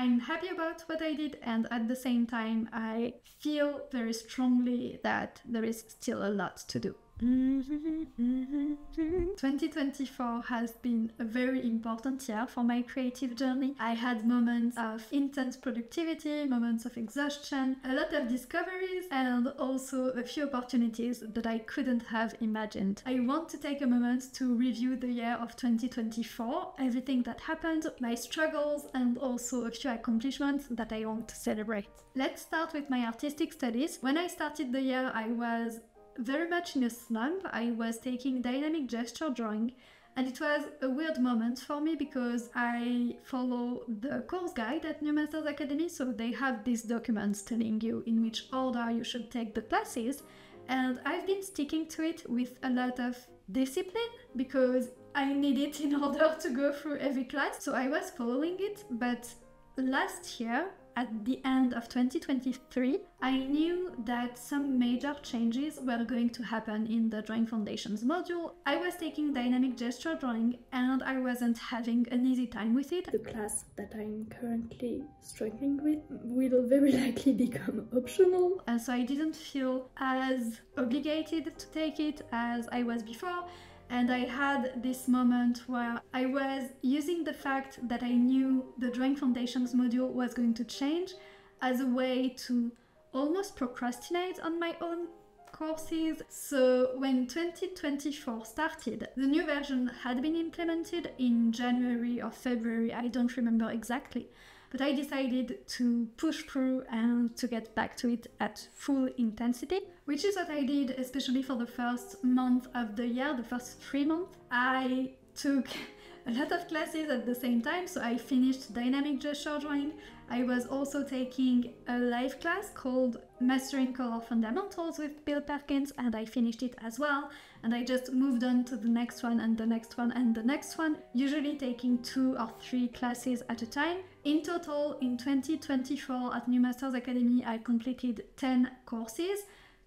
I'm happy about what I did, and at the same time, I feel very strongly that there is still a lot to do. 2024 has been a very important year for my creative journey. I had moments of intense productivity, moments of exhaustion, a lot of discoveries, and also a few opportunities that I couldn't have imagined. I want to take a moment to review the year of 2024, everything that happened, my struggles, and also a few accomplishments that I want to celebrate. Let's start with my artistic studies. When I started the year, I was very much in a slump. I was taking dynamic gesture drawing, and it was a weird moment for me because I follow the course guide at New Masters Academy, so they have these documents telling you in which order you should take the classes, and I've been sticking to it with a lot of discipline because I need it in order to go through every class, so I was following it. But last year, at the end of 2023, I knew that some major changes were going to happen in the Drawing Foundations module. I was taking dynamic gesture drawing and I wasn't having an easy time with it. The class that I'm currently struggling with will very likely become optional, and so I didn't feel as obligated to take it as I was before. And I had this moment where I was using the fact that I knew the Drawing Foundations module was going to change as a way to almost procrastinate on my own courses. So when 2024 started, the new version had been implemented in January or February, I don't remember exactly. But I decided to push through and to get back to it at full intensity, which is what I did, especially for the first month of the year, the first 3 months. I took a lot of classes at the same time, so I finished dynamic gesture drawing. I was also taking a live class called Mastering Color Fundamentals with Bill Perkins, and I finished it as well. And I just moved on to the next one and the next one and the next one, usually taking 2 or 3 classes at a time. In total, in 2024 at New Masters Academy, I completed 10 courses,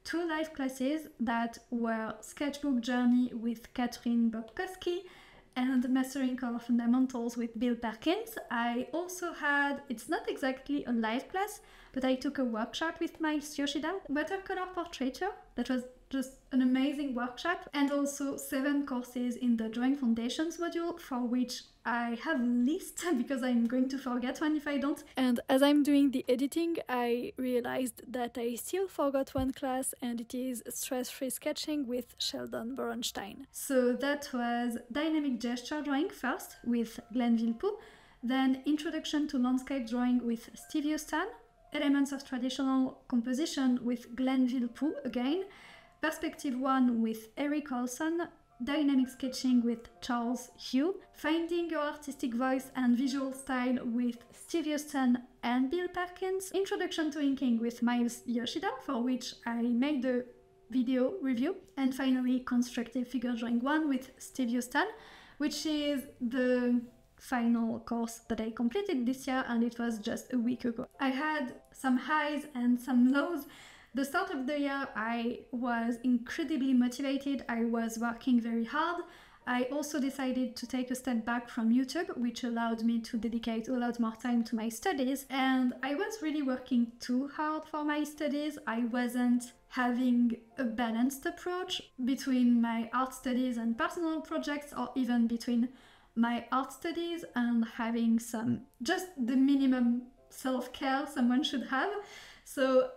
2 live classes that were Sketchbook Journey with Katrin Bobkowski and Mastering Color Fundamentals with Bill Perkins. I also had, it's not exactly a live class, but I took a workshop with Miles Yoshida, watercolor portraiture. That was just an amazing workshop, and also 7 courses in the Drawing Foundations module, for which I have a list because I'm going to forget one if I don't. And as I'm doing the editing, I realized that I still forgot one class, and it is Stress-Free Sketching with Sheldon Borenstein. So that was Dynamic Gesture Drawing first with Glenn Villepot, then Introduction to Landscape Drawing with Steve Houston, Elements of Traditional Composition with Glenn Villepot again, Perspective 1 with Eric Olson, Dynamic Sketching with Charles Hugh, Finding Your Artistic Voice and Visual Style with Steve Houston and Bill Perkins, Introduction to Inking with Miles Yoshida, for which I made a video review, and finally Constructive Figure Drawing 1 with Steve Houston, which is the final course that I completed this year, and it was just a week ago. I had some highs and some lows. The start of the year, I was incredibly motivated. I was working very hard. I also decided to take a step back from YouTube, which allowed me to dedicate a lot more time to my studies. And I was really working too hard for my studies. I wasn't having a balanced approach between my art studies and personal projects, or even between my art studies and having just the minimum self-care someone should have. So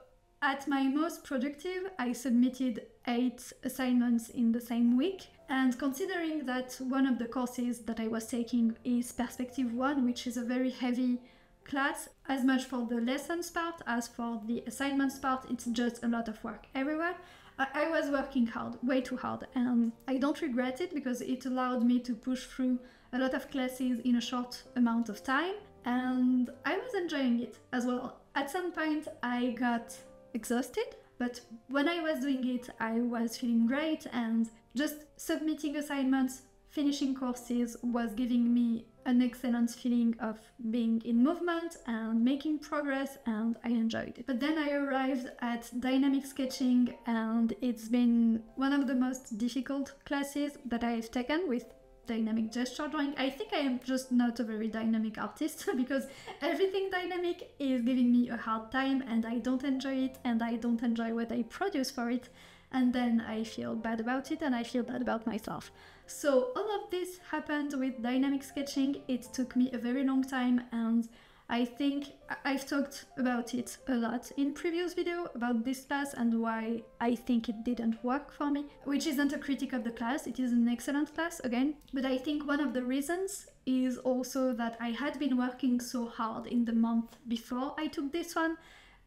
at my most productive, I submitted 8 assignments in the same week, and considering that one of the courses that I was taking is Perspective 1, which is a very heavy class, as much for the lessons part as for the assignments part, it's just a lot of work everywhere. I was working hard, way too hard, and I don't regret it because it allowed me to push through a lot of classes in a short amount of time, and I was enjoying it as well. At some point I got exhausted, but when I was doing it I was feeling great, and just submitting assignments, finishing courses was giving me an excellent feeling of being in movement and making progress, and I enjoyed it. But then I arrived at dynamic sketching, and it's been one of the most difficult classes that I've taken, with dynamic gesture drawing. I think I am just not a very dynamic artist because everything dynamic is giving me a hard time and I don't enjoy it and I don't enjoy what I produce for it. And then I feel bad about it and I feel bad about myself. So all of this happened with dynamic sketching. It took me a very long time, and I think I've talked about it a lot in previous video about this class and why I think it didn't work for me, which isn't a critique of the class, it is an excellent class again. But I think one of the reasons is also that I had been working so hard in the month before I took this one,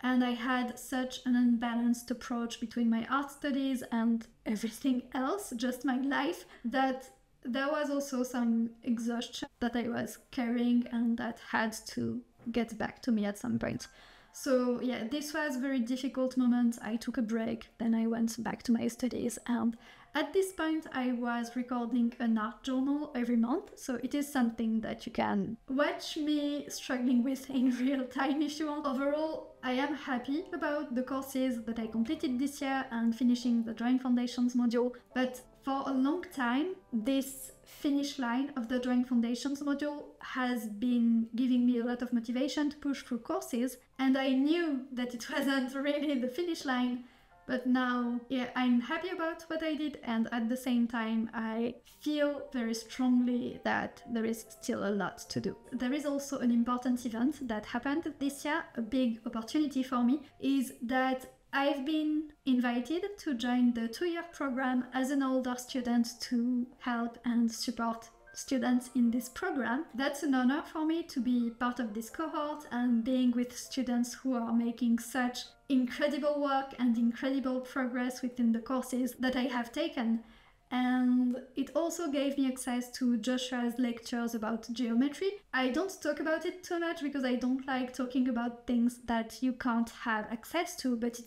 and I had such an unbalanced approach between my art studies and everything else, just my life, that there was also some exhaustion that I was carrying and that had to get back to me at some point. So yeah, this was a very difficult moment. I took a break, then I went back to my studies, and at this point I was recording an art journal every month, so it is something that you can watch me struggling with in real time if you want. Overall, I am happy about the courses that I completed this year and finishing the Drawing Foundations module, but for a long time, this finish line of the Drawing Foundations module has been giving me a lot of motivation to push through courses, and I knew that it wasn't really the finish line, but now, yeah, I'm happy about what I did, and at the same time, I feel very strongly that there is still a lot to do. There is also an important event that happened this year, a big opportunity for me, is that I've been invited to join the 2-year program as an older student to help and support students in this program. That's an honor for me to be part of this cohort and being with students who are making such incredible work and incredible progress within the courses that I have taken. And it also gave me access to Joshua's lectures about geometry. I don't talk about it too much because I don't like talking about things that you can't have access to, but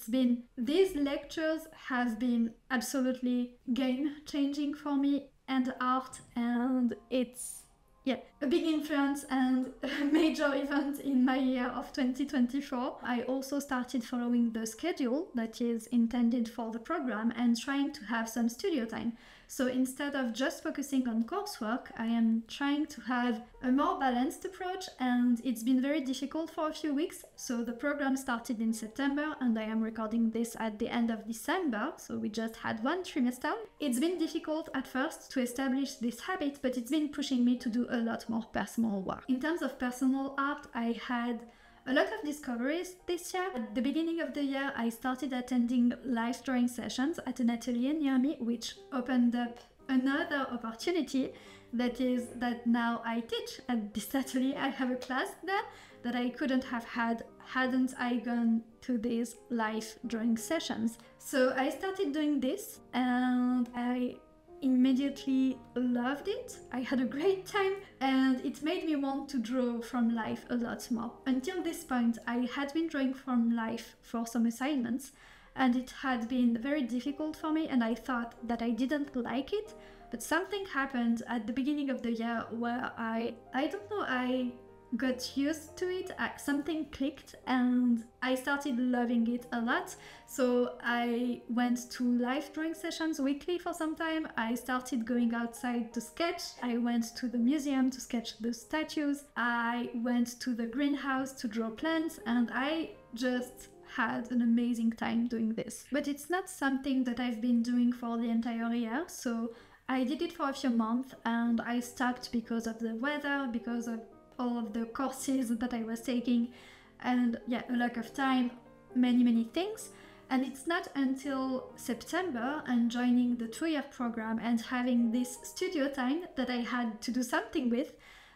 these lectures have been absolutely game-changing for me and art, and it's a big influence and a major event in my year of 2024. I also started following the schedule that is intended for the program and trying to have some studio time. So instead of just focusing on coursework, I am trying to have a more balanced approach, and it's been very difficult for a few weeks. So the program started in September and I am recording this at the end of December, so we just had one trimester. It's been difficult at first to establish this habit, but it's been pushing me to do a lot more personal work. In terms of personal art, I had a lot of discoveries this year. At the beginning of the year, I started attending live drawing sessions at an atelier near me, which opened up another opportunity. That is that now I teach at this atelier. I have a class there that I couldn't have had hadn't I gone to these live drawing sessions. So I started doing this and I immediately loved it. I had a great time and it made me want to draw from life a lot more. Until this point, I had been drawing from life for some assignments and it had been very difficult for me, and I thought that I didn't like it, but something happened at the beginning of the year where I don't know, I got used to it, something clicked and I started loving it a lot. So I went to live drawing sessions weekly for some time. I started going outside to sketch. I went to the museum to sketch the statues. I went to the greenhouse to draw plants, and I just had an amazing time doing this. But it's not something that I've been doing for the entire year, so I did it for a few months and I stopped because of the weather, because of all of the courses that I was taking, and a lack of time, many things. And it's not until September and joining the 2-year program and having this studio time that I had to do something with,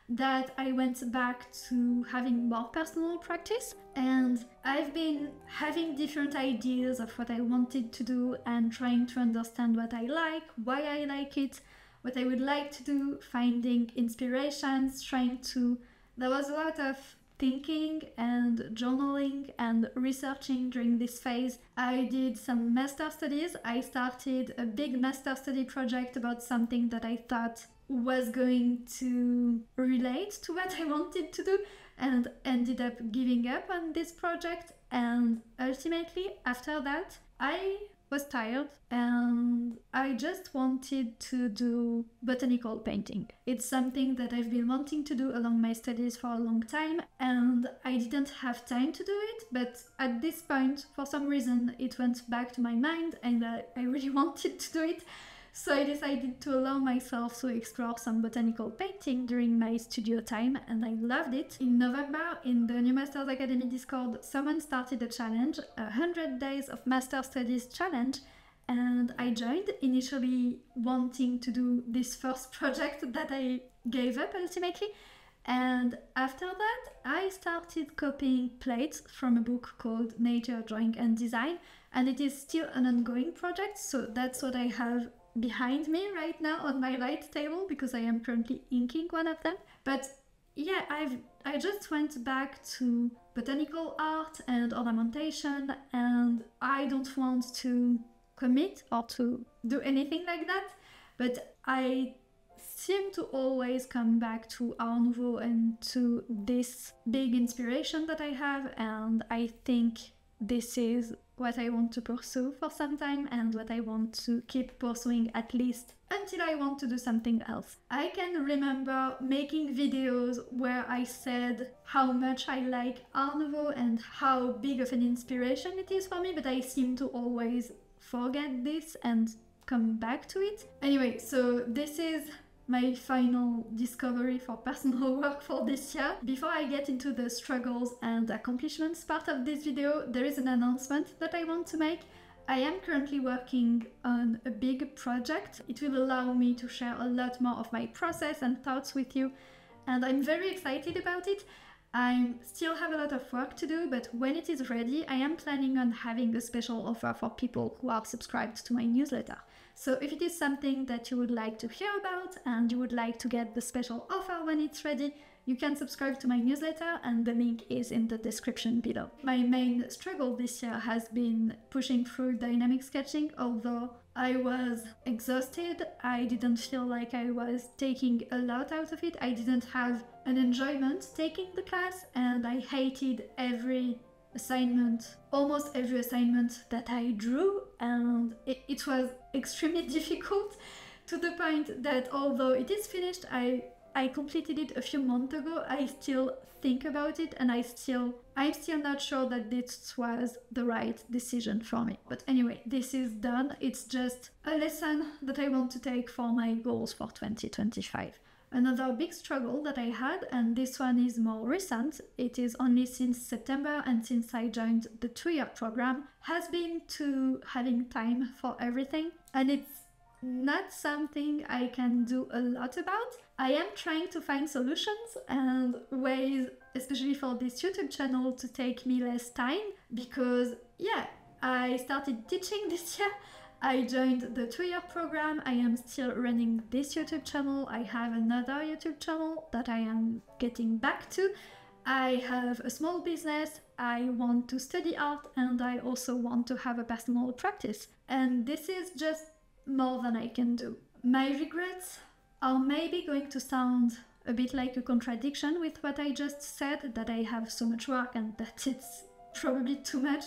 that I went back to having more personal practice. And I've been having different ideas of what I wanted to do and trying to understand what I like, why I like it, what I would like to do, finding inspirations, there was a lot of thinking and journaling and researching during this phase. I did some master studies. I started a big master study project about something that I thought was going to relate to what I wanted to do, and ended up giving up on this project. And ultimately, after that, I was tired and I just wanted to do botanical painting. It's something that I've been wanting to do along my studies for a long time and I didn't have time to do it, but at this point, for some reason, it went back to my mind and I really wanted to do it. So I decided to allow myself to explore some botanical painting during my studio time and I loved it. In November, in the New Masters Academy Discord, someone started a challenge, 100 Days of Master Studies challenge, and I joined, initially wanting to do this first project that I gave up ultimately. And after that, I started copying plates from a book called Nature, Drawing and Design, and it is still an ongoing project, so that's what I have behind me right now on my right table because I am currently inking one of them. But yeah, I just went back to botanical art and ornamentation and I don't want to commit or to do anything like that, but I seem to always come back to Art Nouveau and to this big inspiration that I have, and I think this is what I want to pursue for some time and what I want to keep pursuing at least until I want to do something else. I can remember making videos where I said how much I like Art Nouveau and how big of an inspiration it is for me, but I seem to always forget this and come back to it. Anyway, so this is my final discovery for personal work for this year. Before I get into the struggles and accomplishments part of this video, there is an announcement that I want to make. I am currently working on a big project. It will allow me to share a lot more of my process and thoughts with you, and I'm very excited about it. I still have a lot of work to do, but when it is ready, I am planning on having a special offer for people who are subscribed to my newsletter. So if it is something that you would like to hear about and you would like to get the special offer when it's ready, you can subscribe to my newsletter and the link is in the description below. My main struggle this year has been pushing through dynamic sketching. Although I was exhausted, I didn't feel like I was taking a lot out of it. I didn't have an enjoyment taking the class and I hated every assignment, almost every assignment that I drew, and it was extremely difficult to the point that although it is finished, I completed it a few months ago, I still think about it and I'm still not sure that this was the right decision for me. But anyway, this is done. It's just a lesson that I want to take for my goals for 2025. Another big struggle that I had, and this one is more recent, it is only since September and since I joined the 2-year program, has been to having time for everything. And it's not something I can do a lot about. I am trying to find solutions and ways, especially for this YouTube channel, to take me less time because, yeah, I started teaching this year. I joined the 2-year program, I am still running this YouTube channel, I have another YouTube channel that I am getting back to, I have a small business, I want to study art, and I also want to have a personal practice. And this is just more than I can do. My regrets are maybe going to sound a bit like a contradiction with what I just said, that I have so much work and that it's probably too much,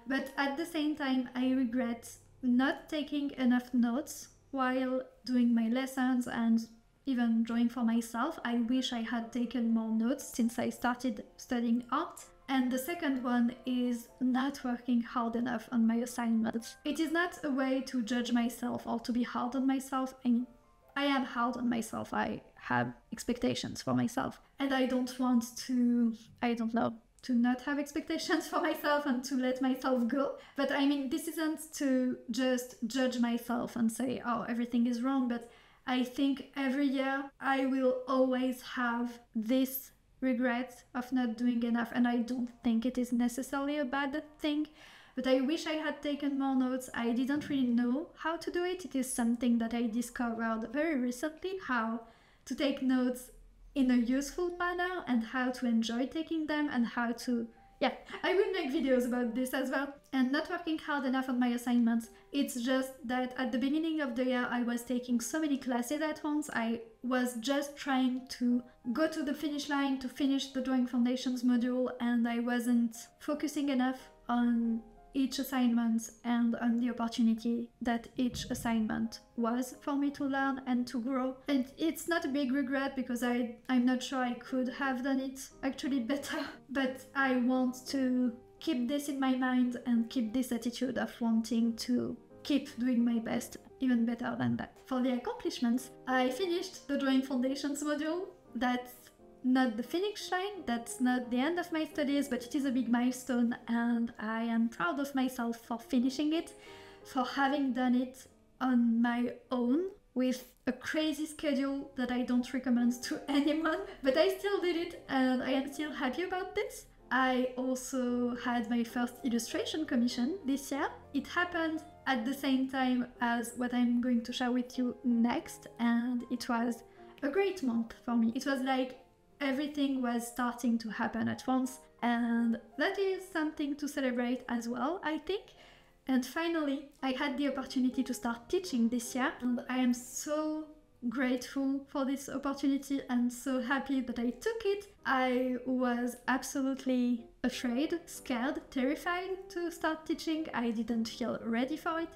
but at the same time I regret not taking enough notes while doing my lessons and even drawing for myself. I wish I had taken more notes since I started studying art. And the second one is not working hard enough on my assignments. It is not a way to judge myself or to be hard on myself. I am hard on myself. I have expectations for myself. And I don't want to, to not have expectations for myself and to let myself go. But I mean, this isn't to just judge myself and say, oh, everything is wrong. But I think every year I will always have this regret of not doing enough. And I don't think it is necessarily a bad thing. But I wish I had taken more notes. I didn't really know how to do it. It is something that I discovered very recently, how to take notes in a useful manner and how to enjoy taking them and how to, I will make videos about this as well. And not working hard enough on my assignments. It's just that at the beginning of the year I was taking so many classes at once. I was just trying to go to the finish line to finish the Drawing Foundations module and I wasn't focusing enough on each assignment and on the opportunity that each assignment was for me to learn and to grow. And it's not a big regret because I'm not sure I could have done it actually better, but I want to keep this in my mind and keep this attitude of wanting to keep doing my best, even better than that. For the accomplishments, I finished the Drawing Foundations module. That's not the finish line, that's not the end of my studies, but it is a big milestone and I am proud of myself for finishing it, for having done it on my own with a crazy schedule that I don't recommend to anyone, but I still did it and I am still happy about this. I also had my first illustration commission this year. It happened at the same time as what I'm going to share with you next, and it was a great month for me. It was like everything was starting to happen at once, and that is something to celebrate as well, I think. And finally, I had the opportunity to start teaching this year, and I am so grateful for this opportunity and so happy that I took it. I was absolutely afraid, scared, terrified to start teaching. I didn't feel ready for it,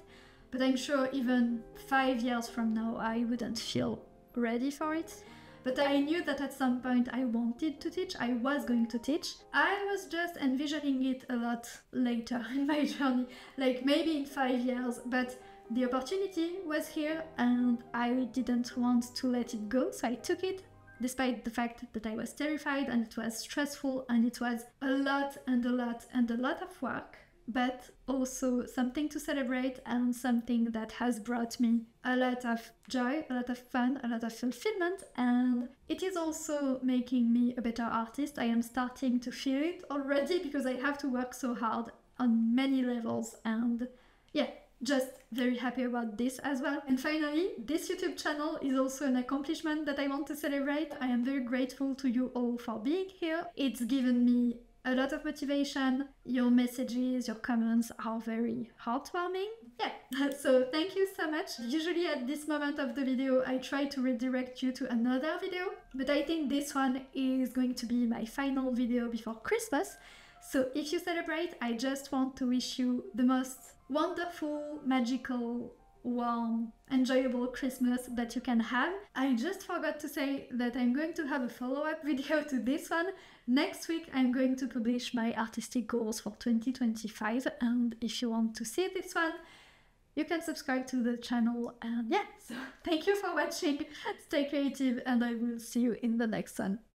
but I'm sure even 5 years from now I wouldn't feel ready for it. But I knew that at some point I wanted to teach, I was going to teach. I was just envisioning it a lot later in my journey, like maybe in 5 years, but the opportunity was here and I didn't want to let it go, so I took it, despite the fact that I was terrified and it was stressful and it was a lot and a lot and a lot of work, but also something to celebrate and something that has brought me a lot of joy, a lot of fun, a lot of fulfillment, and it is also making me a better artist. I am starting to feel it already because I have to work so hard on many levels, and yeah, just very happy about this as well. And finally, this YouTube channel is also an accomplishment that I want to celebrate. I am very grateful to you all for being here. It's given me a lot of motivation. Your messages, your comments are very heartwarming. Yeah, so thank you so much. Usually at this moment of the video, I try to redirect you to another video, but I think this one is going to be my final video before Christmas. So if you celebrate, I just want to wish you the most wonderful, magical, warm, enjoyable Christmas that you can have. I just forgot to say that I'm going to have a follow-up video to this one. Next week I'm going to publish my artistic goals for 2025, and if you want to see this one, you can subscribe to the channel. And yeah, so thank you for watching, stay creative, and I will see you in the next one.